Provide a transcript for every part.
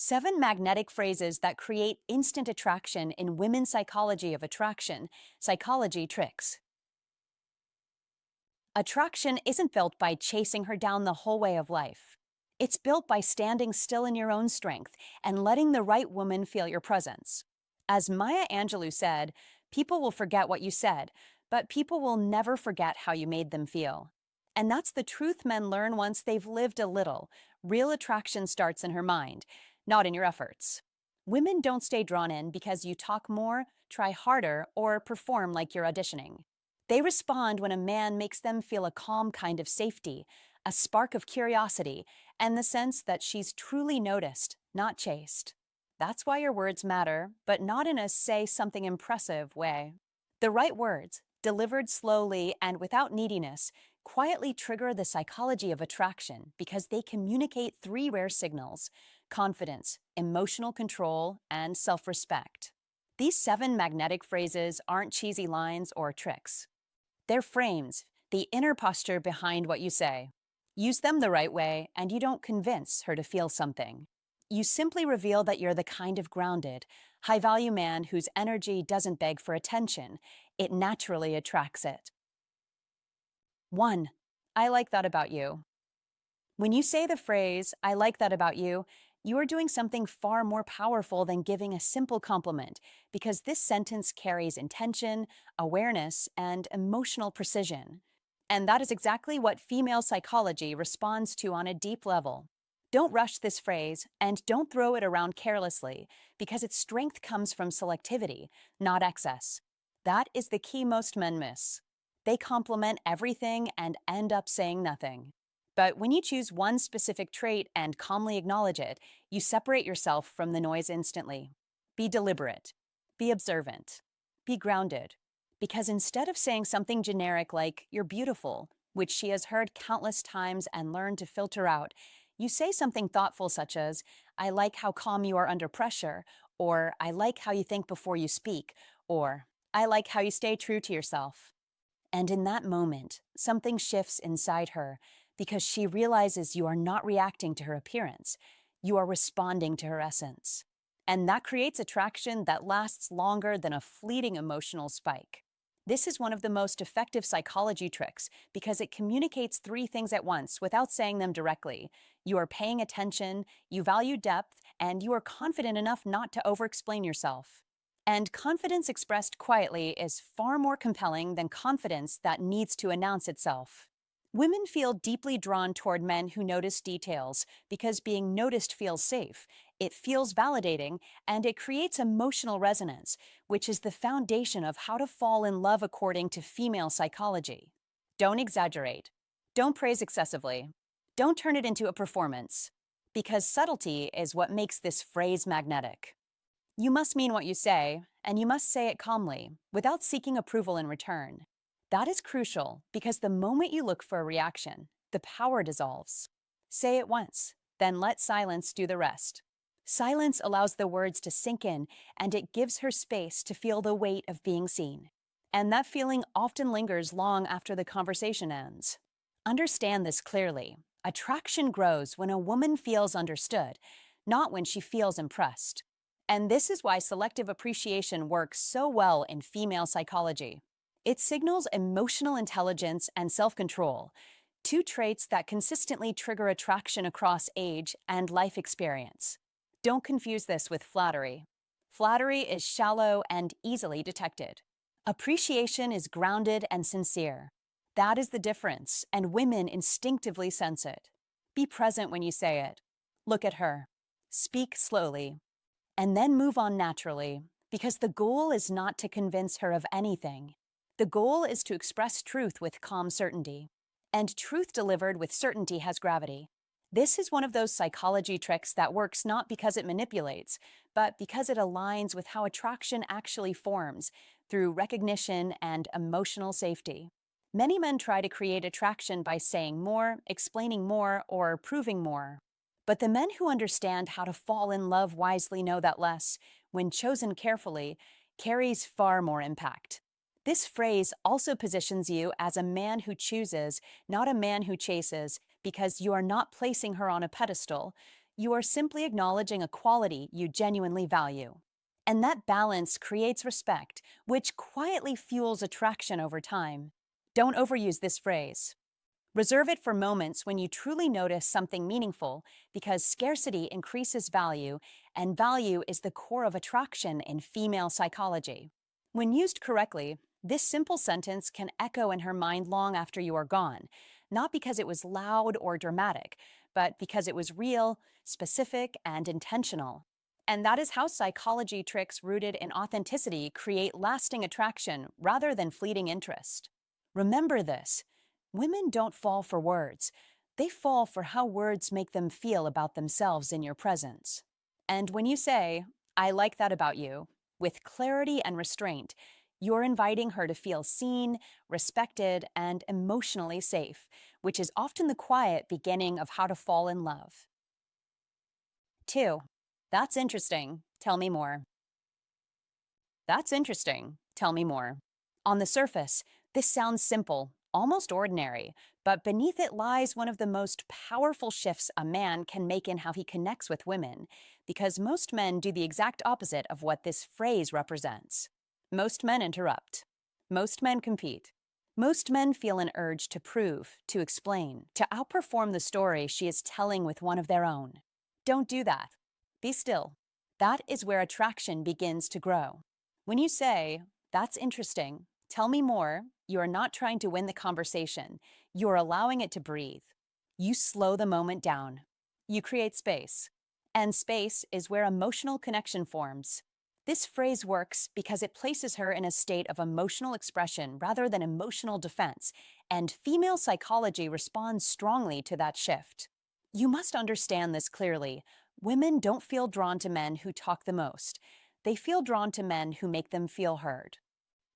7 magnetic phrases that create instant attraction in women's psychology of attraction, psychology tricks. Attraction isn't built by chasing her down the whole way of life. It's built by standing still in your own strength and letting the right woman feel your presence. As Maya Angelou said, people will forget what you said, but people will never forget how you made them feel. And that's the truth men learn once they've lived a little. Real attraction starts in her mind, not in your efforts. Women don't stay drawn in because you talk more, try harder, or perform like you're auditioning. They respond when a man makes them feel a calm kind of safety, a spark of curiosity, and the sense that she's truly noticed, not chased. That's why your words matter, but not in a say something impressive way. The right words, delivered slowly and without neediness, quietly trigger the psychology of attraction because they communicate 3 rare signals: confidence, emotional control, and self-respect. These 7 magnetic phrases aren't cheesy lines or tricks. They're frames, the inner posture behind what you say. Use them the right way, and you don't convince her to feel something. You simply reveal that you're the kind of grounded, high-value man whose energy doesn't beg for attention. It naturally attracts it. 1. I like that about you. When you say the phrase, I like that about you are doing something far more powerful than giving a simple compliment, because this sentence carries intention, awareness, and emotional precision. And that is exactly what female psychology responds to on a deep level. Don't rush this phrase, and don't throw it around carelessly, because its strength comes from selectivity, not excess. That is the key most men miss. They compliment everything and end up saying nothing. But when you choose one specific trait and calmly acknowledge it, you separate yourself from the noise instantly. Be deliberate. Be observant. Be grounded. Because instead of saying something generic like, you're beautiful, which she has heard countless times and learned to filter out, you say something thoughtful such as, I like how calm you are under pressure, or I like how you think before you speak, or I like how you stay true to yourself. And in that moment, something shifts inside her, because she realizes you are not reacting to her appearance. You are responding to her essence. And that creates attraction that lasts longer than a fleeting emotional spike. This is one of the most effective psychology tricks because it communicates 3 things at once without saying them directly. You are paying attention, you value depth, and you are confident enough not to over-explain yourself. And confidence expressed quietly is far more compelling than confidence that needs to announce itself. Women feel deeply drawn toward men who notice details because being noticed feels safe, it feels validating, and it creates emotional resonance, which is the foundation of how to fall in love according to female psychology. Don't exaggerate. Don't praise excessively. Don't turn it into a performance, because subtlety is what makes this phrase magnetic. You must mean what you say, and you must say it calmly, without seeking approval in return. That is crucial because the moment you look for a reaction, the power dissolves. Say it once, then let silence do the rest. Silence allows the words to sink in, and it gives her space to feel the weight of being seen. And that feeling often lingers long after the conversation ends. Understand this clearly. Attraction grows when a woman feels understood, not when she feels impressed. And this is why selective appreciation works so well in female psychology. It signals emotional intelligence and self-control, 2 traits that consistently trigger attraction across age and life experience. Don't confuse this with flattery. Flattery is shallow and easily detected. Appreciation is grounded and sincere. That is the difference, and women instinctively sense it. Be present when you say it. Look at her. Speak slowly. And then move on naturally, because the goal is not to convince her of anything. The goal is to express truth with calm certainty. And truth delivered with certainty has gravity. This is one of those psychology tricks that works not because it manipulates, but because it aligns with how attraction actually forms, through recognition and emotional safety. Many men try to create attraction by saying more, explaining more, or proving more. But the men who understand how to fall in love wisely know that less, when chosen carefully, carries far more impact. This phrase also positions you as a man who chooses, not a man who chases, because you are not placing her on a pedestal. You are simply acknowledging a quality you genuinely value. And that balance creates respect, which quietly fuels attraction over time. Don't overuse this phrase. Reserve it for moments when you truly notice something meaningful, because scarcity increases value, and value is the core of attraction in female psychology. When used correctly, this simple sentence can echo in her mind long after you are gone, not because it was loud or dramatic, but because it was real, specific, and intentional. And that is how psychology tricks rooted in authenticity create lasting attraction rather than fleeting interest. Remember this: women don't fall for words, they fall for how words make them feel about themselves in your presence. And when you say, "I like that about you," with clarity and restraint, you're inviting her to feel seen, respected, and emotionally safe, which is often the quiet beginning of how to fall in love. 2. That's interesting. Tell me more. That's interesting. Tell me more. On the surface, this sounds simple, almost ordinary, but beneath it lies one of the most powerful shifts a man can make in how he connects with women, because most men do the exact opposite of what this phrase represents. Most men interrupt. Most men compete. Most men feel an urge to prove, to explain, to outperform the story she is telling with one of their own. Don't do that. Be still. That is where attraction begins to grow. When you say, "That's interesting, tell me more," you are not trying to win the conversation. You are allowing it to breathe. You slow the moment down. You create space. And space is where emotional connection forms. This phrase works because it places her in a state of emotional expression rather than emotional defense, and female psychology responds strongly to that shift. You must understand this clearly. Women don't feel drawn to men who talk the most. They feel drawn to men who make them feel heard.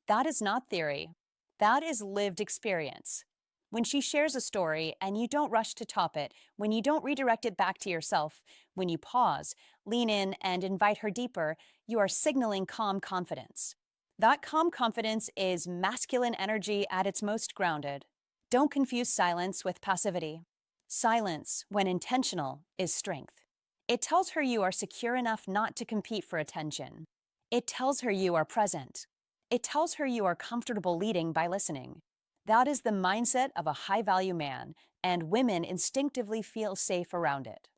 That is not theory. That is lived experience. When she shares a story and you don't rush to top it, when you don't redirect it back to yourself, when you pause, lean in, and invite her deeper, you are signaling calm confidence. That calm confidence is masculine energy at its most grounded. Don't confuse silence with passivity. Silence, when intentional, is strength. It tells her you are secure enough not to compete for attention. It tells her you are present. It tells her you are comfortable leading by listening. That is the mindset of a high-value man, and women instinctively feel safe around it.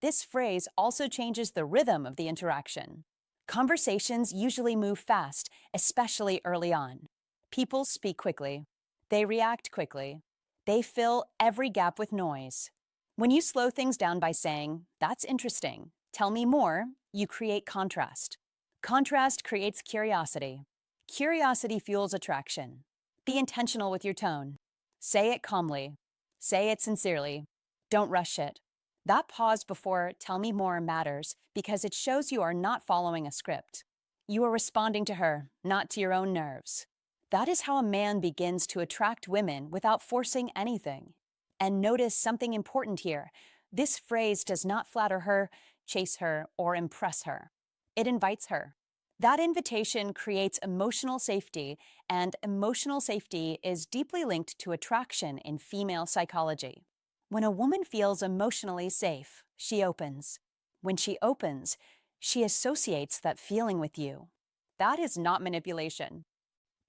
This phrase also changes the rhythm of the interaction. Conversations usually move fast, especially early on. People speak quickly. They react quickly. They fill every gap with noise. When you slow things down by saying, "That's interesting, tell me more," you create contrast. Contrast creates curiosity. Curiosity fuels attraction. Be intentional with your tone. Say it calmly. Say it sincerely. Don't rush it. That pause before "tell me more" matters because it shows you are not following a script. You are responding to her, not to your own nerves. That is how a man begins to attract women without forcing anything. And notice something important here. This phrase does not flatter her, chase her, or impress her. It invites her. That invitation creates emotional safety, and emotional safety is deeply linked to attraction in female psychology. When a woman feels emotionally safe, she opens. When she opens, she associates that feeling with you. That is not manipulation.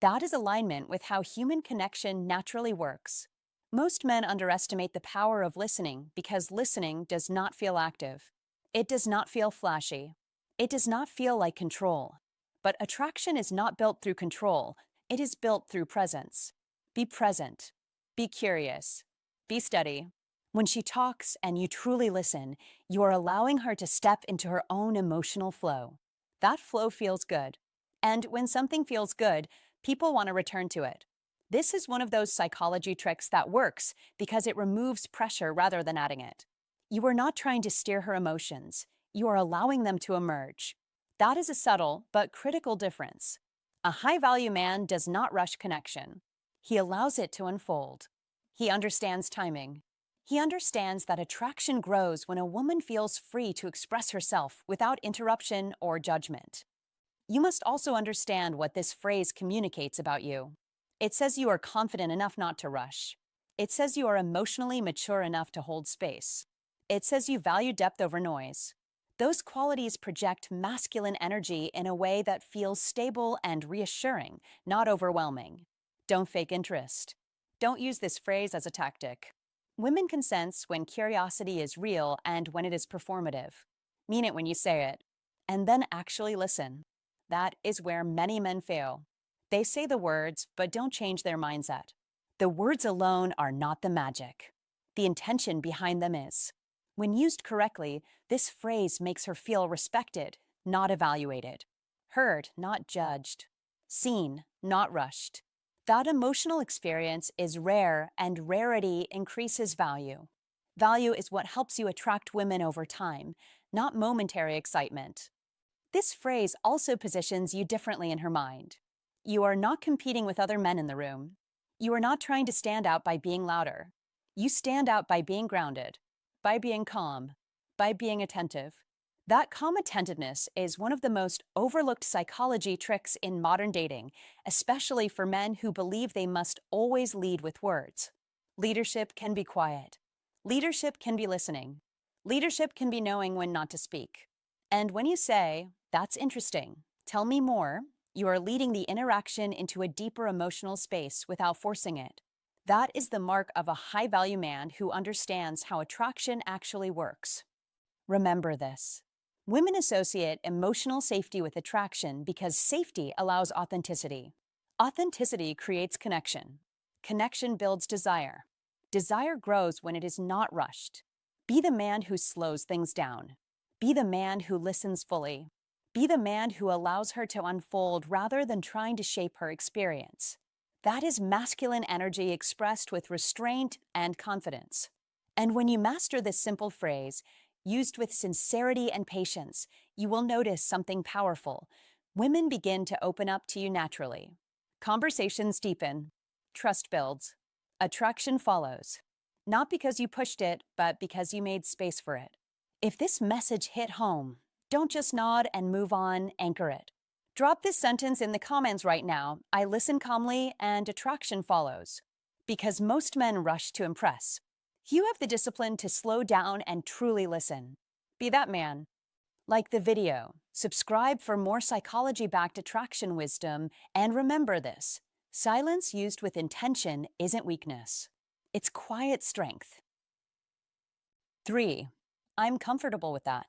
That is alignment with how human connection naturally works. Most men underestimate the power of listening because listening does not feel active. It does not feel flashy. It does not feel like control. But attraction is not built through control. It is built through presence. Be present. Be curious. Be steady. When she talks and you truly listen, you are allowing her to step into her own emotional flow. That flow feels good. And when something feels good, people want to return to it. This is one of those psychology tricks that works because it removes pressure rather than adding it. You are not trying to steer her emotions. You are allowing them to emerge. That is a subtle but critical difference. A high-value man does not rush connection. He allows it to unfold. He understands timing. He understands that attraction grows when a woman feels free to express herself without interruption or judgment. You must also understand what this phrase communicates about you. It says you are confident enough not to rush. It says you are emotionally mature enough to hold space. It says you value depth over noise. Those qualities project masculine energy in a way that feels stable and reassuring, not overwhelming. Don't fake interest. Don't use this phrase as a tactic. Women can sense when curiosity is real and when it is performative. Mean it when you say it. And then actually listen. That is where many men fail. They say the words, but don't change their mindset. The words alone are not the magic. The intention behind them is. When used correctly, this phrase makes her feel respected, not evaluated, heard, not judged, seen, not rushed. That emotional experience is rare, and rarity increases value. Value is what helps you attract women over time, not momentary excitement. This phrase also positions you differently in her mind. You are not competing with other men in the room. You are not trying to stand out by being louder. You stand out by being grounded, by being calm, by being attentive. That calm attentiveness is one of the most overlooked psychology tricks in modern dating, especially for men who believe they must always lead with words. Leadership can be quiet. Leadership can be listening. Leadership can be knowing when not to speak. And when you say, "That's interesting, tell me more," you are leading the interaction into a deeper emotional space without forcing it. That is the mark of a high-value man who understands how attraction actually works. Remember this. Women associate emotional safety with attraction because safety allows authenticity. Authenticity creates connection. Connection builds desire. Desire grows when it is not rushed. Be the man who slows things down. Be the man who listens fully. Be the man who allows her to unfold rather than trying to shape her experience. That is masculine energy expressed with restraint and confidence. And when you master this simple phrase, used with sincerity and patience, you will notice something powerful. Women begin to open up to you naturally. Conversations deepen. Trust builds. Attraction follows. Not because you pushed it, but because you made space for it. If this message hit home, don't just nod and move on, anchor it. Drop this sentence in the comments right now. I listen calmly and attraction follows. Because most men rush to impress. You have the discipline to slow down and truly listen. Be that man. Like the video, subscribe for more psychology-backed attraction wisdom, and remember this: silence used with intention isn't weakness. It's quiet strength. 3. I'm comfortable with that.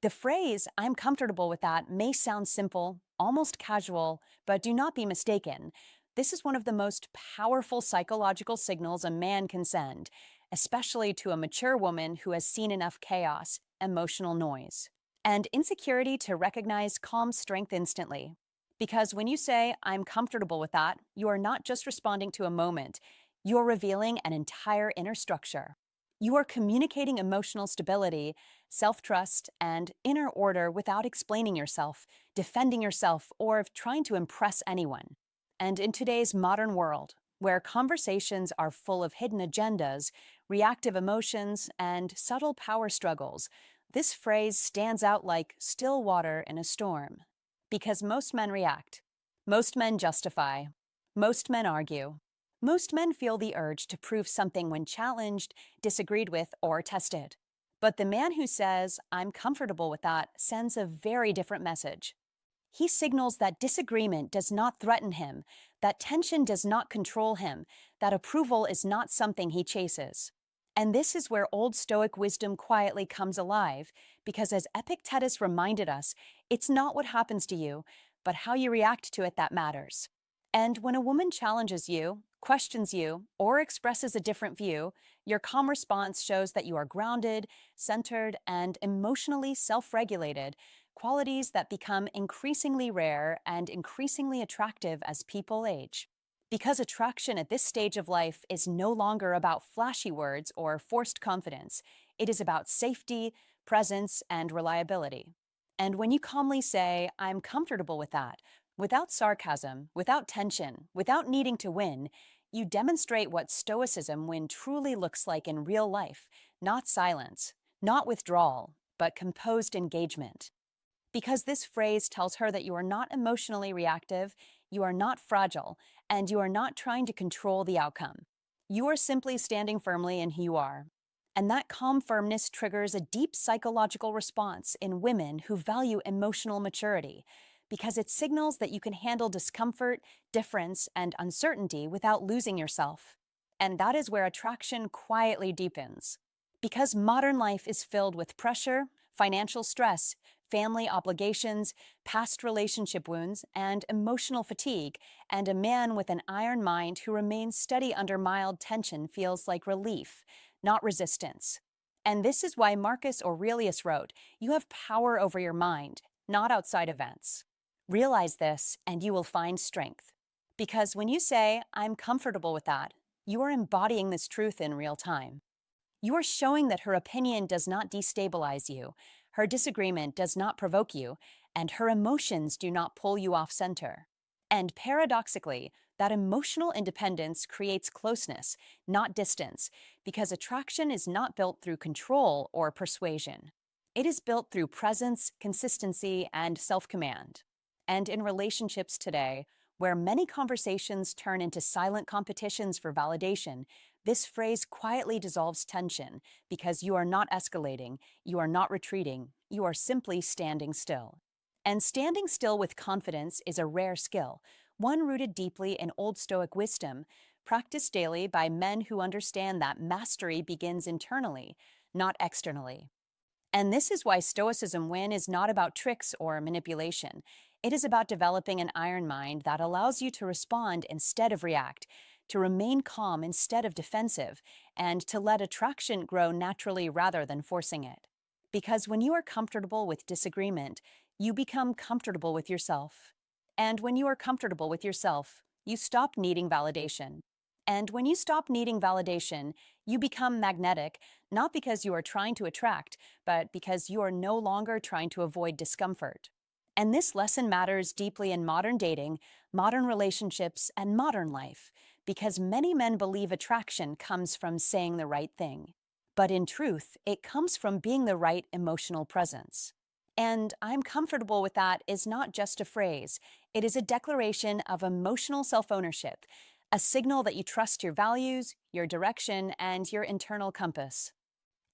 The phrase, "I'm comfortable with that," may sound simple, almost casual, but do not be mistaken. This is one of the most powerful psychological signals a man can send, especially to a mature woman who has seen enough chaos, emotional noise, and insecurity to recognize calm strength instantly. Because when you say, "I'm comfortable with that," you are not just responding to a moment, you are revealing an entire inner structure. You are communicating emotional stability, self-trust, and inner order without explaining yourself, defending yourself, or trying to impress anyone. And in today's modern world, where conversations are full of hidden agendas, reactive emotions, and subtle power struggles, this phrase stands out like still water in a storm. Because most men react. Most men justify. Most men argue. Most men feel the urge to prove something when challenged, disagreed with, or tested. But the man who says, "I'm comfortable with that," sends a very different message. He signals that disagreement does not threaten him, that tension does not control him, that approval is not something he chases. And this is where Old Stoic wisdom quietly comes alive, because as Epictetus reminded us, it's not what happens to you, but how you react to it that matters. And when a woman challenges you, questions you, or expresses a different view, your calm response shows that you are grounded, centered, and emotionally self-regulated, qualities that become increasingly rare and increasingly attractive as people age. Because attraction at this stage of life is no longer about flashy words or forced confidence, it is about safety, presence, and reliability. And when you calmly say, "I'm comfortable with that," without sarcasm, without tension, without needing to win, you demonstrate what Stoicism win truly looks like in real life: not silence, not withdrawal, but composed engagement. Because this phrase tells her that you are not emotionally reactive, you are not fragile, and you are not trying to control the outcome. You are simply standing firmly in who you are. And that calm firmness triggers a deep psychological response in women who value emotional maturity, because it signals that you can handle discomfort, difference, and uncertainty without losing yourself. And that is where attraction quietly deepens. Because modern life is filled with pressure, financial stress, family obligations, past relationship wounds, and emotional fatigue, and a man with an iron mind who remains steady under mild tension feels like relief, not resistance. And this is why Marcus Aurelius wrote, "You have power over your mind, not outside events." Realize this, and you will find strength. Because when you say, "I'm comfortable with that," you are embodying this truth in real time. You are showing that her opinion does not destabilize you, her disagreement does not provoke you, and her emotions do not pull you off center. And paradoxically, that emotional independence creates closeness, not distance, because attraction is not built through control or persuasion. It is built through presence, consistency, and self command. And in relationships today, where many conversations turn into silent competitions for validation, this phrase quietly dissolves tension because you are not escalating, you are not retreating, you are simply standing still. And standing still with confidence is a rare skill, one rooted deeply in Old Stoic wisdom, practiced daily by men who understand that mastery begins internally, not externally. And this is why Stoicism Win is not about tricks or manipulation. It is about developing an iron mind that allows you to respond instead of react, to remain calm instead of defensive, and to let attraction grow naturally rather than forcing it. Because when you are comfortable with disagreement, you become comfortable with yourself. And when you are comfortable with yourself, you stop needing validation. And when you stop needing validation, you become magnetic, not because you are trying to attract, but because you are no longer trying to avoid discomfort. And this lesson matters deeply in modern dating, modern relationships, and modern life, because many men believe attraction comes from saying the right thing. But in truth, it comes from being the right emotional presence. And "I'm comfortable with that" is not just a phrase, it is a declaration of emotional self ownership, a signal that you trust your values, your direction, and your internal compass.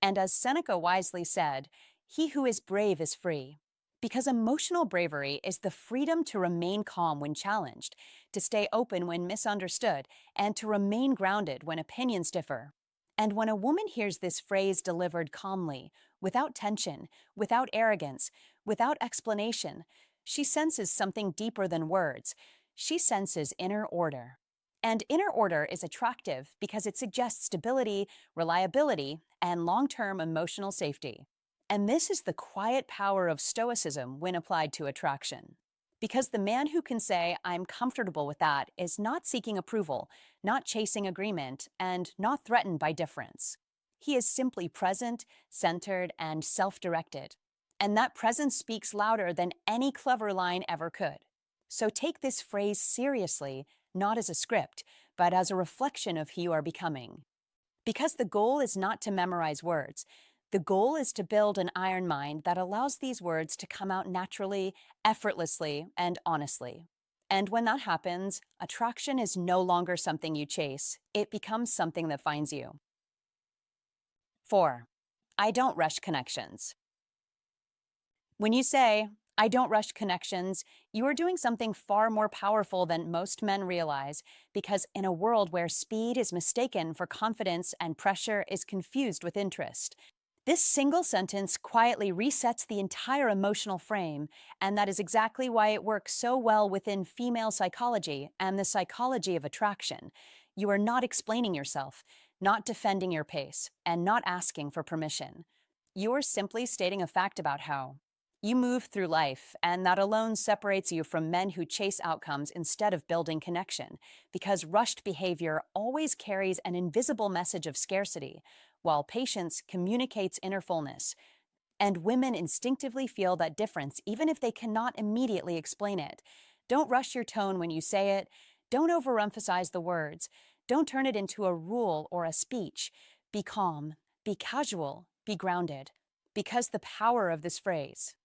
And as Seneca wisely said, "He who is brave is free." Because emotional bravery is the freedom to remain calm when challenged, to stay open when misunderstood, and to remain grounded when opinions differ. And when a woman hears this phrase delivered calmly, without tension, without arrogance, without explanation, she senses something deeper than words. She senses inner order. And inner order is attractive because it suggests stability, reliability, and long-term emotional safety. And this is the quiet power of Stoicism when applied to attraction. Because the man who can say, "I'm comfortable with that," is not seeking approval, not chasing agreement, and not threatened by difference. He is simply present, centered, and self-directed. And that presence speaks louder than any clever line ever could. So take this phrase seriously, not as a script, but as a reflection of who you are becoming. Because the goal is not to memorize words. The goal is to build an iron mind that allows these words to come out naturally, effortlessly, and honestly. And when that happens, attraction is no longer something you chase. It becomes something that finds you. 4. I don't rush connections. When you say, "I don't rush connections," you are doing something far more powerful than most men realize, because in a world where speed is mistaken for confidence and pressure is confused with interest, this single sentence quietly resets the entire emotional frame, and that is exactly why it works so well within female psychology and the psychology of attraction. You are not explaining yourself, not defending your pace, and not asking for permission. You are simply stating a fact about how you move through life, and that alone separates you from men who chase outcomes instead of building connection, because rushed behavior always carries an invisible message of scarcity, while patience communicates inner fullness. And women instinctively feel that difference even if they cannot immediately explain it. Don't rush your tone when you say it. Don't overemphasize the words. Don't turn it into a rule or a speech. Be calm, be casual, be grounded. Because the power of this phrase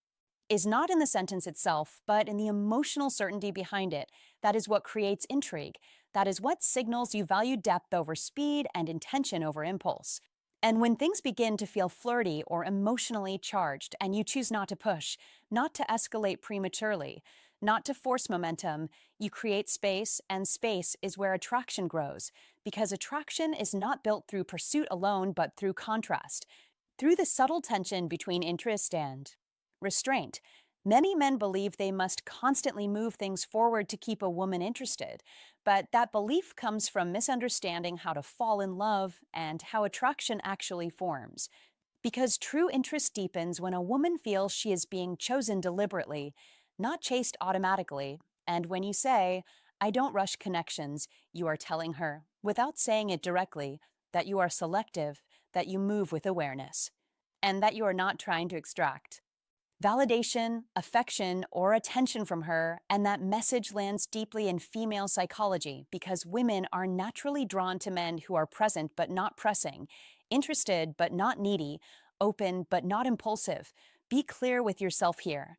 is not in the sentence itself, but in the emotional certainty behind it. That is what creates intrigue. That is what signals you value depth over speed and intention over impulse. And when things begin to feel flirty or emotionally charged, and you choose not to push, not to escalate prematurely, not to force momentum, you create space, and space is where attraction grows, because attraction is not built through pursuit alone, but through contrast, through the subtle tension between interest and restraint. Many men believe they must constantly move things forward to keep a woman interested, but that belief comes from misunderstanding how to fall in love and how attraction actually forms. Because true interest deepens when a woman feels she is being chosen deliberately, not chased automatically. And when you say, I don't rush connections, you are telling her, without saying it directly, that you are selective, that you move with awareness, and that you are not trying to extract validation, affection, or attention from her, and that message lands deeply in female psychology because women are naturally drawn to men who are present but not pressing, interested but not needy, open but not impulsive. Be clear with yourself here.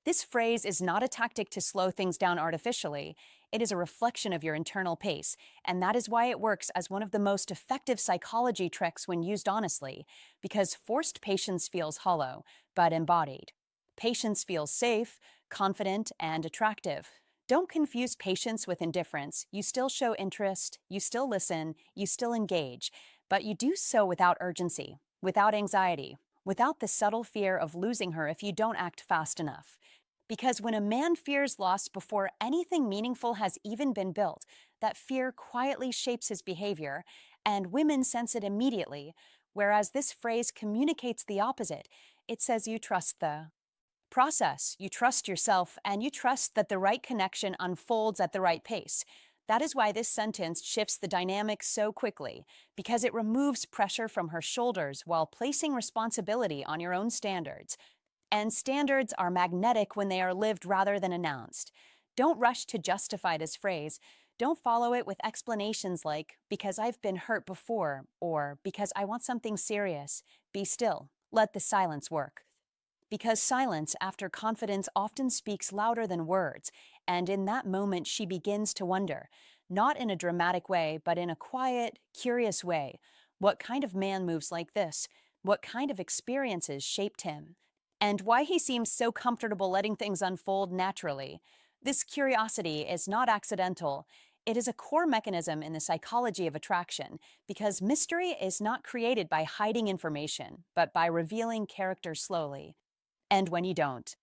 This phrase is not a tactic to slow things down artificially. It is a reflection of your internal pace, and that is why it works as one of the most effective psychology tricks when used honestly, because forced patience feels hollow, but embodied. Patience feels safe, confident, and attractive. Don't confuse patience with indifference. You still show interest, you still listen, you still engage, but you do so without urgency, without anxiety, without the subtle fear of losing her if you don't act fast enough. Because when a man fears loss before anything meaningful has even been built, that fear quietly shapes his behavior, and women sense it immediately, whereas this phrase communicates the opposite. It says you trust the process, you trust yourself, and you trust that the right connection unfolds at the right pace. That is why this sentence shifts the dynamic so quickly, because it removes pressure from her shoulders while placing responsibility on your own standards. And standards are magnetic when they are lived rather than announced. Don't rush to justify this phrase. Don't follow it with explanations like, because I've been hurt before, or because I want something serious. Be still. Let the silence work. Because silence after confidence often speaks louder than words, and in that moment she begins to wonder, not in a dramatic way, but in a quiet, curious way. What kind of man moves like this? What kind of experiences shaped him? And why he seems so comfortable letting things unfold naturally. This curiosity is not accidental. It is a core mechanism in the psychology of attraction, because mystery is not created by hiding information, but by revealing character slowly. And when you don't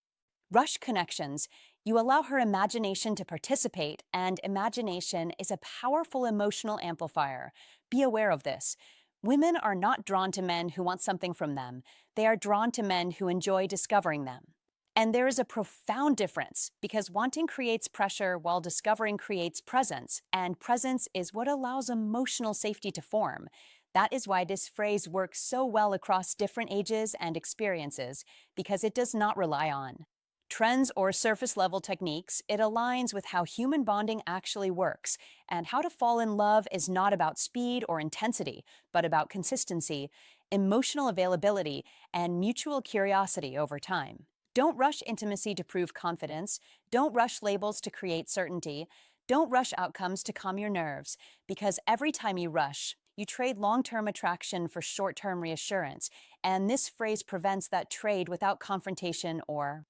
rush connections, you allow her imagination to participate, and imagination is a powerful emotional amplifier. Be aware of this. Women are not drawn to men who want something from them. They are drawn to men who enjoy discovering them. And there is a profound difference because wanting creates pressure while discovering creates presence, and presence is what allows emotional safety to form. That is why this phrase works so well across different ages and experiences, because it does not rely on trends or surface level techniques. It aligns with how human bonding actually works, and how to fall in love is not about speed or intensity, but about consistency, emotional availability, and mutual curiosity over time. Don't rush intimacy to prove confidence. Don't rush labels to create certainty. Don't rush outcomes to calm your nerves, because every time you rush, you trade long-term attraction for short-term reassurance, and this phrase prevents that trade without confrontation or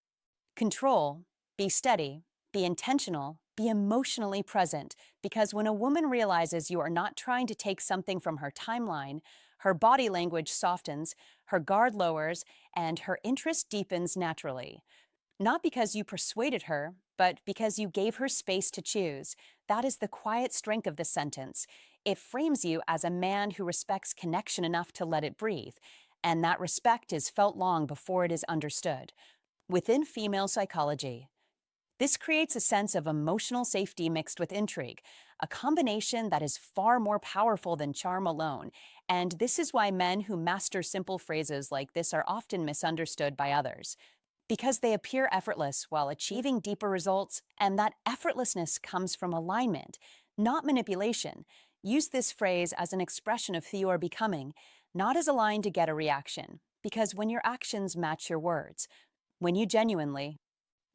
control. Be steady, be intentional, be emotionally present, because when a woman realizes you are not trying to take something from her timeline, her body language softens, her guard lowers, and her interest deepens naturally. Not because you persuaded her, but because you gave her space to choose. That is the quiet strength of this sentence. It frames you as a man who respects connection enough to let it breathe, and that respect is felt long before it is understood. Within female psychology, this creates a sense of emotional safety mixed with intrigue, a combination that is far more powerful than charm alone. And this is why men who master simple phrases like this are often misunderstood by others, because they appear effortless while achieving deeper results, and that effortlessness comes from alignment, not manipulation. Use this phrase as an expression of who you are becoming, not as a line to get a reaction, because when your actions match your words, when you genuinely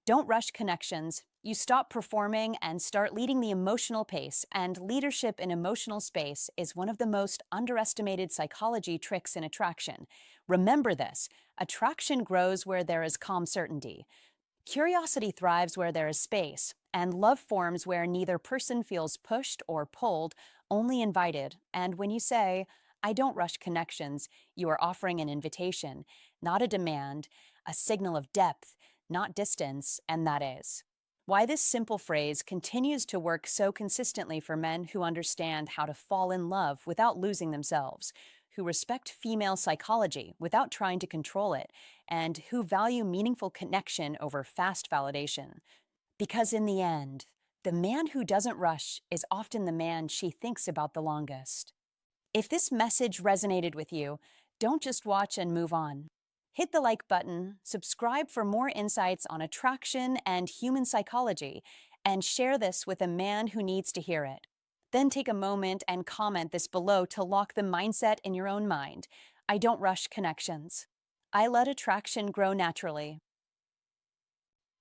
Don't rush connections. You stop performing and start leading the emotional pace, and leadership in emotional space is one of the most underestimated psychology tricks in attraction. Remember this: attraction grows where there is calm certainty. Curiosity thrives where there is space, and love forms where neither person feels pushed or pulled, only invited. And when you say, I don't rush connections, you are offering an invitation, not a demand, a signal of depth, not distance, and that is why this simple phrase continues to work so consistently for men who understand how to fall in love without losing themselves, who respect female psychology without trying to control it, and who value meaningful connection over fast validation. Because in the end, the man who doesn't rush is often the man she thinks about the longest. If this message resonated with you, don't just watch and move on. Hit the like button, subscribe for more insights on attraction and human psychology, and share this with a man who needs to hear it. Then take a moment and comment this below to lock the mindset in your own mind. I don't rush connections. I let attraction grow naturally.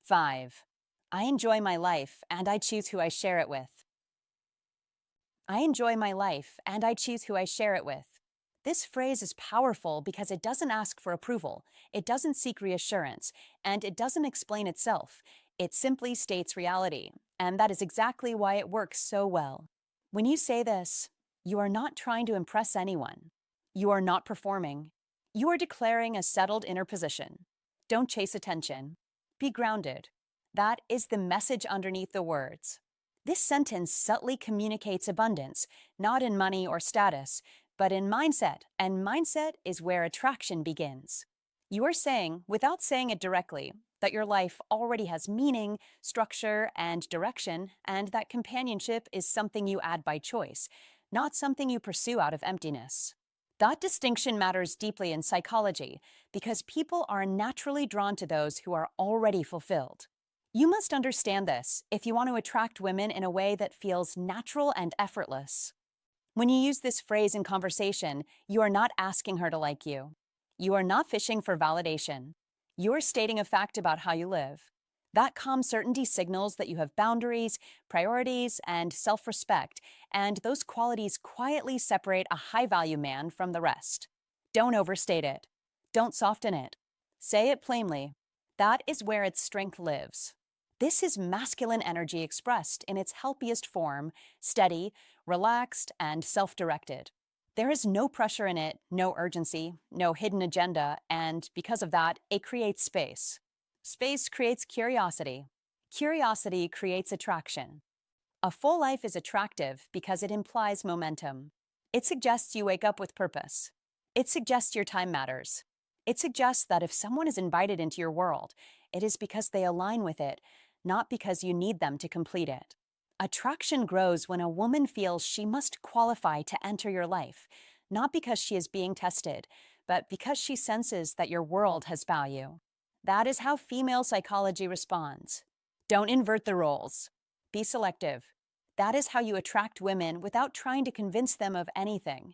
5. I enjoy my life and I choose who I share it with. I enjoy my life and I choose who I share it with. This phrase is powerful because it doesn't ask for approval, it doesn't seek reassurance, and it doesn't explain itself. It simply states reality, and that is exactly why it works so well. When you say this, you are not trying to impress anyone. You are not performing. You are declaring a settled inner position. Don't chase attention. Be grounded. That is the message underneath the words. This sentence subtly communicates abundance, not in money or status, but in mindset, and mindset is where attraction begins. You are saying, without saying it directly, that your life already has meaning, structure, and direction, and that companionship is something you add by choice, not something you pursue out of emptiness. That distinction matters deeply in psychology because people are naturally drawn to those who are already fulfilled. You must understand this if you want to attract women in a way that feels natural and effortless. When you use this phrase in conversation, you are not asking her to like you. You are not fishing for validation. You are stating a fact about how you live. That calm certainty signals that you have boundaries, priorities, and self-respect, and those qualities quietly separate a high-value man from the rest. Don't overstate it. Don't soften it. Say it plainly. That is where its strength lives. This is masculine energy expressed in its healthiest form, steady, relaxed, and self-directed. There is no pressure in it, no urgency, no hidden agenda, and because of that, it creates space. Space creates curiosity. Curiosity creates attraction. A full life is attractive because it implies momentum. It suggests you wake up with purpose. It suggests your time matters. It suggests that if someone is invited into your world, it is because they align with it, not because you need them to complete it. Attraction grows when a woman feels she must qualify to enter your life, not because she is being tested, but because she senses that your world has value. That is how female psychology responds. Don't invert the roles. Be selective. That is how you attract women without trying to convince them of anything.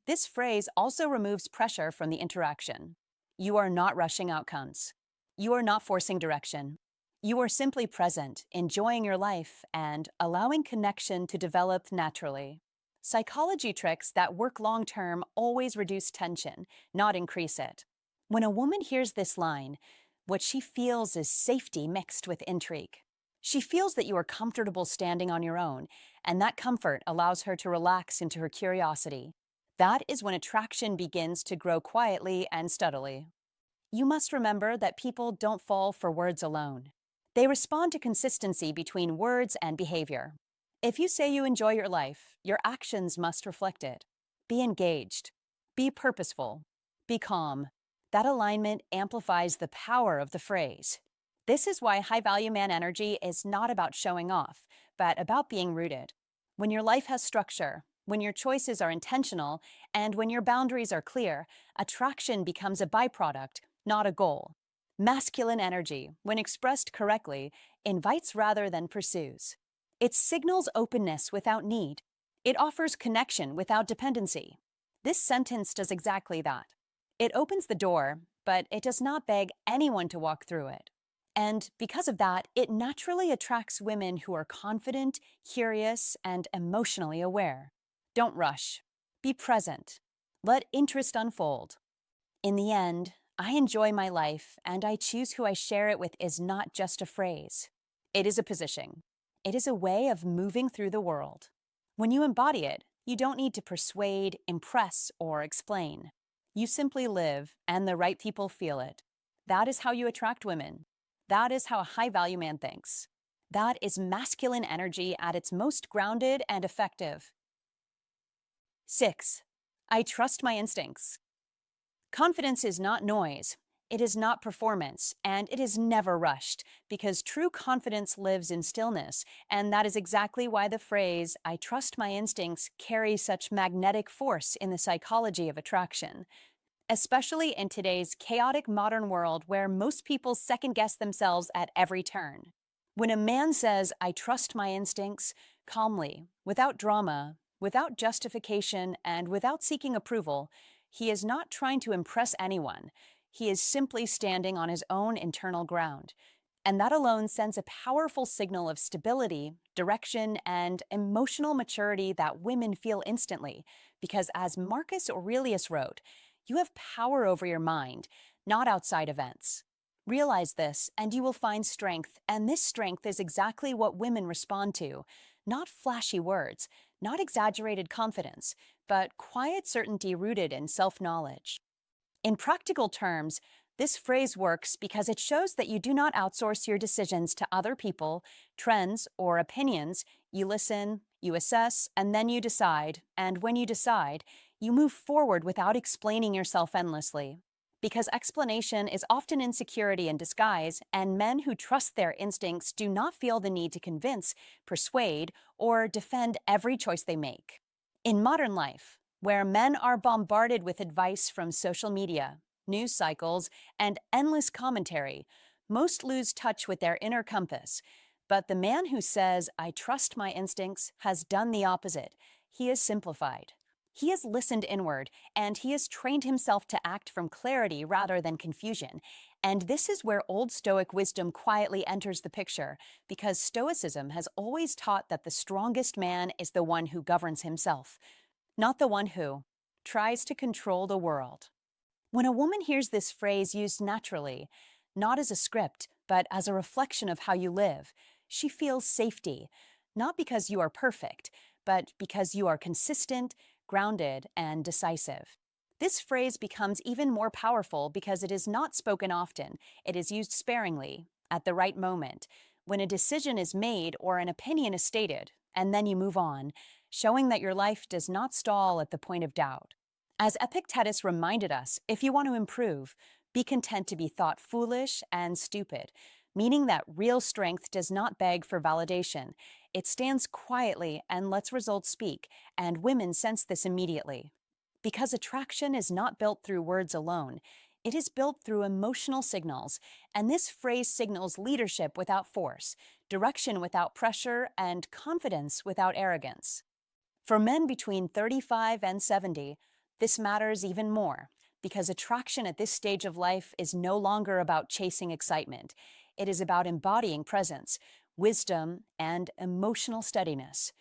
This phrase also removes pressure from the interaction. You are not rushing outcomes. You are not forcing direction. You are simply present, enjoying your life, and allowing connection to develop naturally. Psychology tricks that work long-term always reduce tension, not increase it. When a woman hears this line, what she feels is safety mixed with intrigue. She feels that you are comfortable standing on your own, and that comfort allows her to relax into her curiosity. That is when attraction begins to grow quietly and steadily. You must remember that people don't fall for words alone. They respond to consistency between words and behavior. If you say you enjoy your life, your actions must reflect it. Be engaged. Be purposeful. Be calm. That alignment amplifies the power of the phrase. This is why high-value man energy is not about showing off, but about being rooted. When your life has structure, when your choices are intentional, and when your boundaries are clear, attraction becomes a byproduct, not a goal. Masculine energy, when expressed correctly, invites rather than pursues. It signals openness without need. It offers connection without dependency. This sentence does exactly that. It opens the door, but it does not beg anyone to walk through it. And because of that, it naturally attracts women who are confident, curious, and emotionally aware. Don't rush. Be present. Let interest unfold. In the end, I enjoy my life and I choose who I share it with is not just a phrase. It is a position. It is a way of moving through the world. When you embody it, you don't need to persuade, impress, or explain. You simply live, and the right people feel it. That is how you attract women. That is how a high value man thinks. That is masculine energy at its most grounded and effective. 6. I trust my instincts. Confidence is not noise. It is not performance, and it is never rushed, because true confidence lives in stillness, and that is exactly why the phrase, I trust my instincts, carries such magnetic force in the psychology of attraction. Especially in today's chaotic modern world where most people second guess themselves at every turn. When a man says, I trust my instincts, calmly, without drama, without justification, and without seeking approval, he is not trying to impress anyone. He is simply standing on his own internal ground. And that alone sends a powerful signal of stability, direction, and emotional maturity that women feel instantly. Because as Marcus Aurelius wrote, you have power over your mind, not outside events. Realize this, and you will find strength, and this strength is exactly what women respond to. Not flashy words, not exaggerated confidence, but quiet certainty rooted in self-knowledge. In practical terms, this phrase works because it shows that you do not outsource your decisions to other people, trends, or opinions. You listen, you assess, and then you decide. And when you decide, you move forward without explaining yourself endlessly. Because explanation is often insecurity in disguise, and men who trust their instincts do not feel the need to convince, persuade, or defend every choice they make. In modern life, where men are bombarded with advice from social media, news cycles, and endless commentary, most lose touch with their inner compass. But the man who says, I trust my instincts, has done the opposite. He is simplified. He has listened inward, and he has trained himself to act from clarity rather than confusion. And this is where Old Stoic wisdom quietly enters the picture, because Stoicism has always taught that the strongest man is the one who governs himself, not the one who tries to control the world. When a woman hears this phrase used naturally, not as a script, but as a reflection of how you live, she feels safety, not because you are perfect, but because you are consistent, grounded, and decisive. This phrase becomes even more powerful because it is not spoken often. It is used sparingly, at the right moment, when a decision is made or an opinion is stated, and then you move on, showing that your life does not stall at the point of doubt. As Epictetus reminded us, if you want to improve, be content to be thought foolish and stupid, meaning that real strength does not beg for validation. It stands quietly and lets results speak, and women sense this immediately. Because attraction is not built through words alone, it is built through emotional signals, and this phrase signals leadership without force, direction without pressure, and confidence without arrogance. For men between 35 and 70, this matters even more, because attraction at this stage of life is no longer about chasing excitement. It is about embodying presence, wisdom, and emotional steadiness.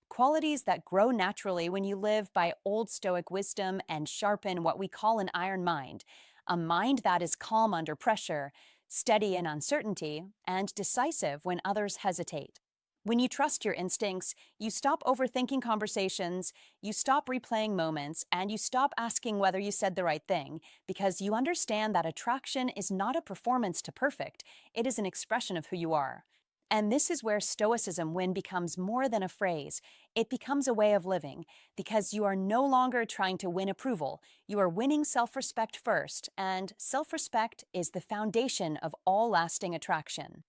Qualities that grow naturally when you live by Old Stoic wisdom and sharpen what we call an iron mind, a mind that is calm under pressure, steady in uncertainty, and decisive when others hesitate. When you trust your instincts, you stop overthinking conversations, you stop replaying moments, and you stop asking whether you said the right thing, because you understand that attraction is not a performance to perfect, it is an expression of who you are. And this is where Stoicism Win becomes more than a phrase. It becomes a way of living, because you are no longer trying to win approval. You are winning self-respect first, and self-respect is the foundation of all lasting attraction.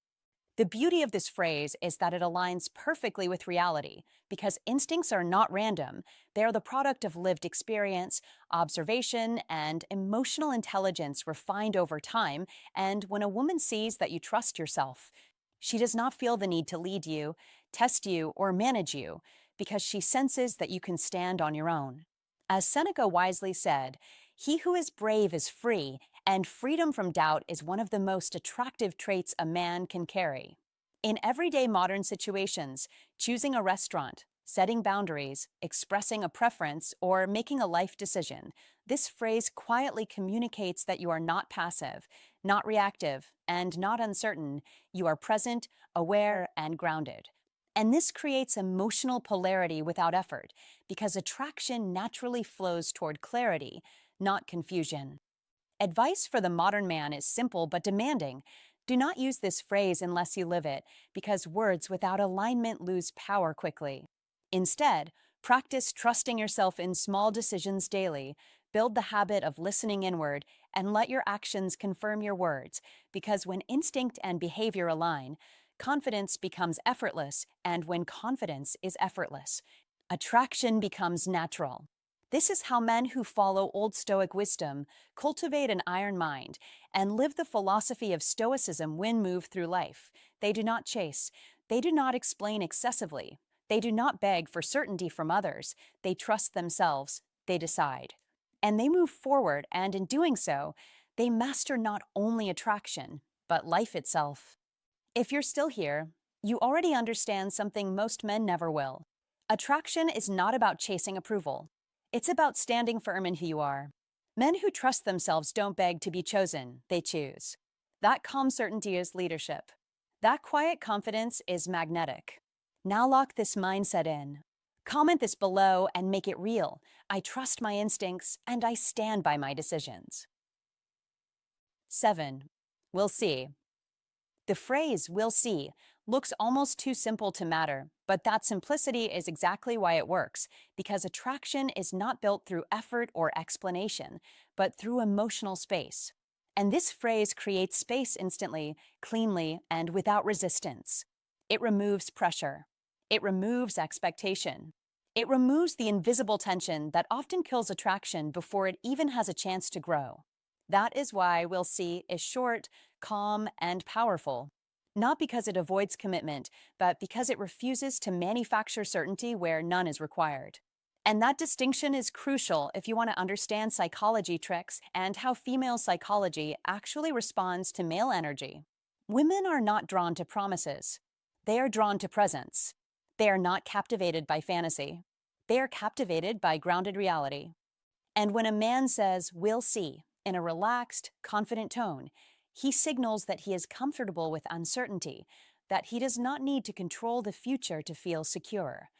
The beauty of this phrase is that it aligns perfectly with reality, because instincts are not random. They are the product of lived experience, observation, and emotional intelligence refined over time. And when a woman sees that you trust yourself, she does not feel the need to lead you, test you, or manage you, because she senses that you can stand on your own. As Seneca wisely said, "He who is brave is free, And freedom from doubt is one of the most attractive traits a man can carry. In everyday modern situations, choosing a restaurant, setting boundaries, expressing a preference, or making a life decision, this phrase quietly communicates that you are not passive, not reactive, and not uncertain. You are present, aware, and grounded. And this creates emotional polarity without effort, because attraction naturally flows toward clarity, not confusion. Advice for the modern man is simple but demanding. Do not use this phrase unless you live it, because words without alignment lose power quickly. Instead, practice trusting yourself in small decisions daily, build the habit of listening inward, and let your actions confirm your words, because when instinct and behavior align, confidence becomes effortless, and when confidence is effortless, attraction becomes natural. This is how men who follow Old Stoic wisdom cultivate an iron mind and live the philosophy of Stoicism win move through life. They do not chase. They do not explain excessively. They do not beg for certainty from others. They trust themselves. They decide. And they move forward, and in doing so, they master not only attraction, but life itself. If you're still here, you already understand something most men never will. Attraction is not about chasing approval. It's about standing firm in who you are. Men who trust themselves don't beg to be chosen, they choose. That calm certainty is leadership. That quiet confidence is magnetic. Now lock this mindset in. Comment this below and make it real. I trust my instincts and I stand by my decisions. 7. We'll see. The phrase, "we'll see," looks almost too simple to matter, but that simplicity is exactly why it works, because attraction is not built through effort or explanation, but through emotional space. And this phrase creates space instantly, cleanly, and without resistance. It removes pressure. It removes expectation. It removes the invisible tension that often kills attraction before it even has a chance to grow. That is why "we'll see" is short, calm, and powerful. Not because it avoids commitment, but because it refuses to manufacture certainty where none is required. And that distinction is crucial if you want to understand psychology tricks and how female psychology actually responds to male energy. Women are not drawn to promises. They are drawn to presence. They are not captivated by fantasy. They are captivated by grounded reality. And when a man says, "we'll see," in a relaxed, confident tone, he signals that he is comfortable with uncertainty, that he does not need to control the future to feel secure,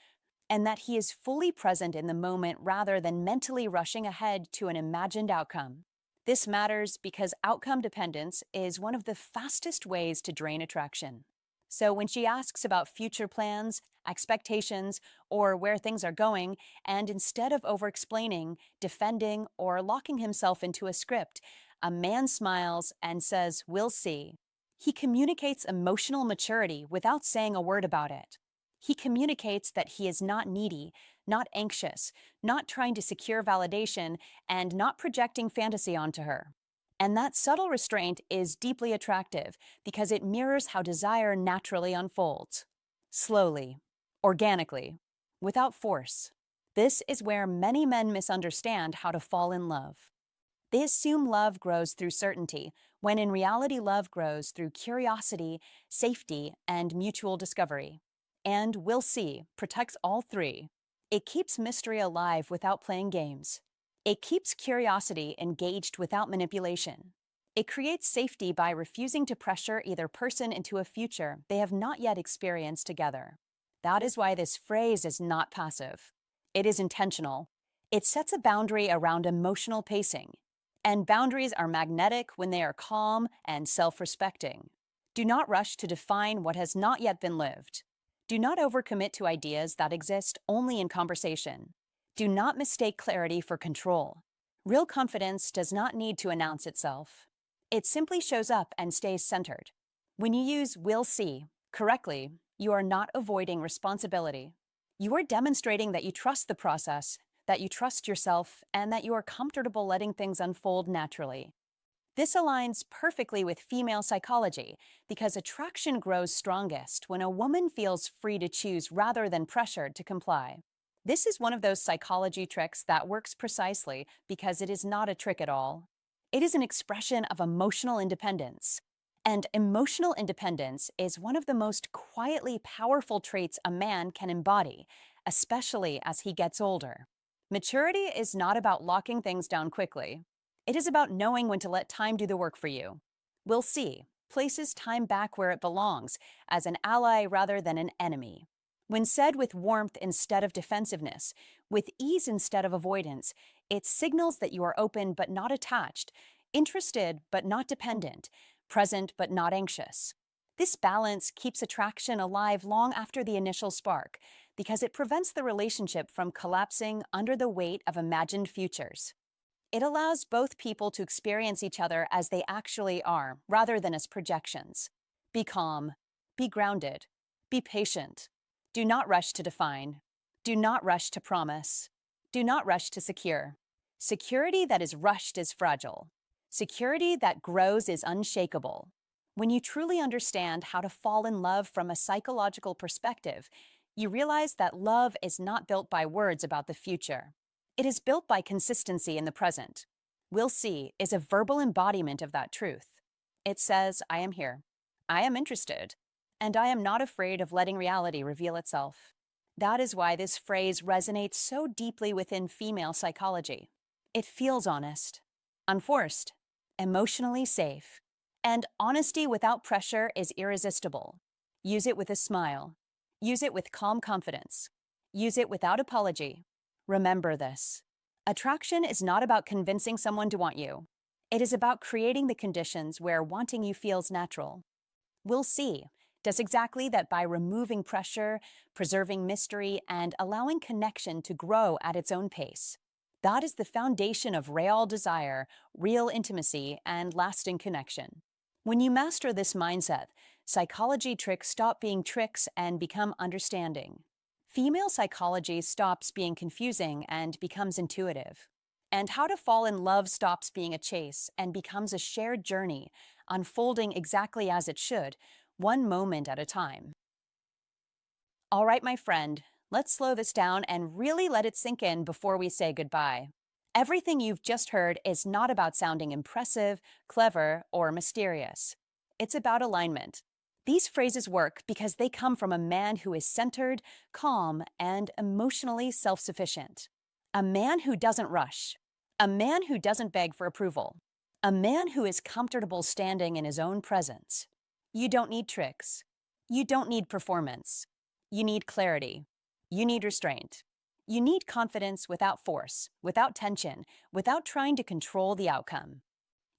and that he is fully present in the moment rather than mentally rushing ahead to an imagined outcome. This matters because outcome dependence is one of the fastest ways to drain attraction. So when she asks about future plans, expectations, or where things are going, and instead of over-explaining, defending, or locking himself into a script, a man smiles and says, "we'll see." He communicates emotional maturity without saying a word about it. He communicates that he is not needy, not anxious, not trying to secure validation, and not projecting fantasy onto her. And that subtle restraint is deeply attractive because it mirrors how desire naturally unfolds. Slowly, organically, without force. This is where many men misunderstand how to fall in love. They assume love grows through certainty, when in reality love grows through curiosity, safety, and mutual discovery. And "we'll see" protects all three. It keeps mystery alive without playing games. It keeps curiosity engaged without manipulation. It creates safety by refusing to pressure either person into a future they have not yet experienced together. That is why this phrase is not passive. It is intentional. It sets a boundary around emotional pacing. And boundaries are magnetic when they are calm and self-respecting. Do not rush to define what has not yet been lived. Do not overcommit to ideas that exist only in conversation. Do not mistake clarity for control. Real confidence does not need to announce itself. It simply shows up and stays centered. When you use "we'll see" correctly, you are not avoiding responsibility. You are demonstrating that you trust the process, that you trust yourself, and that you are comfortable letting things unfold naturally. This aligns perfectly with female psychology because attraction grows strongest when a woman feels free to choose rather than pressured to comply. This is one of those psychology tricks that works precisely because it is not a trick at all. It is an expression of emotional independence. And emotional independence is one of the most quietly powerful traits a man can embody, especially as he gets older. Maturity is not about locking things down quickly. It is about knowing when to let time do the work for you. We'll see. Places time back where it belongs, as an ally rather than an enemy. When said with warmth instead of defensiveness, with ease instead of avoidance, it signals that you are open but not attached, interested but not dependent, present but not anxious. This balance keeps attraction alive long after the initial spark, because it prevents the relationship from collapsing under the weight of imagined futures. It allows both people to experience each other as they actually are, rather than as projections. Be calm, be grounded, be patient. Do not rush to define. Do not rush to promise. Do not rush to secure. Security that is rushed is fragile. Security that grows is unshakable. When you truly understand how to fall in love from a psychological perspective, you realize that love is not built by words about the future. It is built by consistency in the present. We'll see is a verbal embodiment of that truth. It says, I am here. I am interested. And I am not afraid of letting reality reveal itself. That is why this phrase resonates so deeply within female psychology. It feels honest, unforced, emotionally safe. And honesty without pressure is irresistible. Use it with a smile. Use it with calm confidence. Use it without apology. Remember this. Attraction is not about convincing someone to want you. It is about creating the conditions where wanting you feels natural. We'll see does exactly that by removing pressure, preserving mystery, and allowing connection to grow at its own pace. That is the foundation of real desire, real intimacy, and lasting connection. When you master this mindset, psychology tricks stop being tricks and become understanding. Female psychology stops being confusing and becomes intuitive. And how to fall in love stops being a chase and becomes a shared journey, unfolding exactly as it should, one moment at a time. All right, my friend, let's slow this down and really let it sink in before we say goodbye. Everything you've just heard is not about sounding impressive, clever, or mysterious. It's about alignment. These phrases work because they come from a man who is centered, calm, and emotionally self-sufficient. A man who doesn't rush. A man who doesn't beg for approval. A man who is comfortable standing in his own presence. You don't need tricks. You don't need performance. You need clarity. You need restraint. You need confidence without force, without tension, without trying to control the outcome.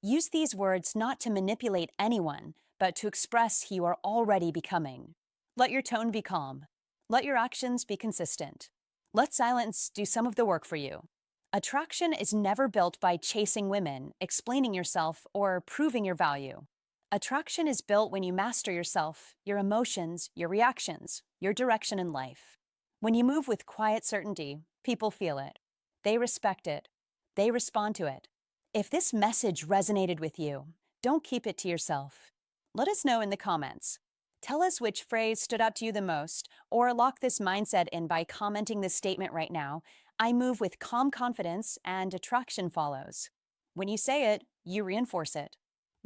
Use these words not to manipulate anyone, but to express who you are already becoming. Let your tone be calm. Let your actions be consistent. Let silence do some of the work for you. Attraction is never built by chasing women, explaining yourself, or proving your value. Attraction is built when you master yourself, your emotions, your reactions, your direction in life. When you move with quiet certainty, people feel it. They respect it. They respond to it. If this message resonated with you, don't keep it to yourself. Let us know in the comments. Tell us which phrase stood out to you the most, or lock this mindset in by commenting this statement right now. I move with calm confidence and attraction follows. When you say it, you reinforce it.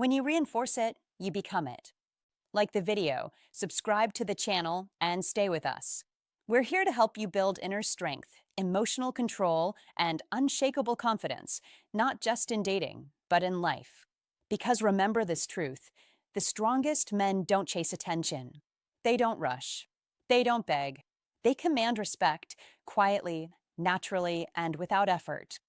When you reinforce it, you become it. Like the video, subscribe to the channel, and stay with us. We're here to help you build inner strength, emotional control, and unshakable confidence, not just in dating, but in life. Because remember this truth, the strongest men don't chase attention. They don't rush. They don't beg. They command respect, quietly, naturally, and without effort.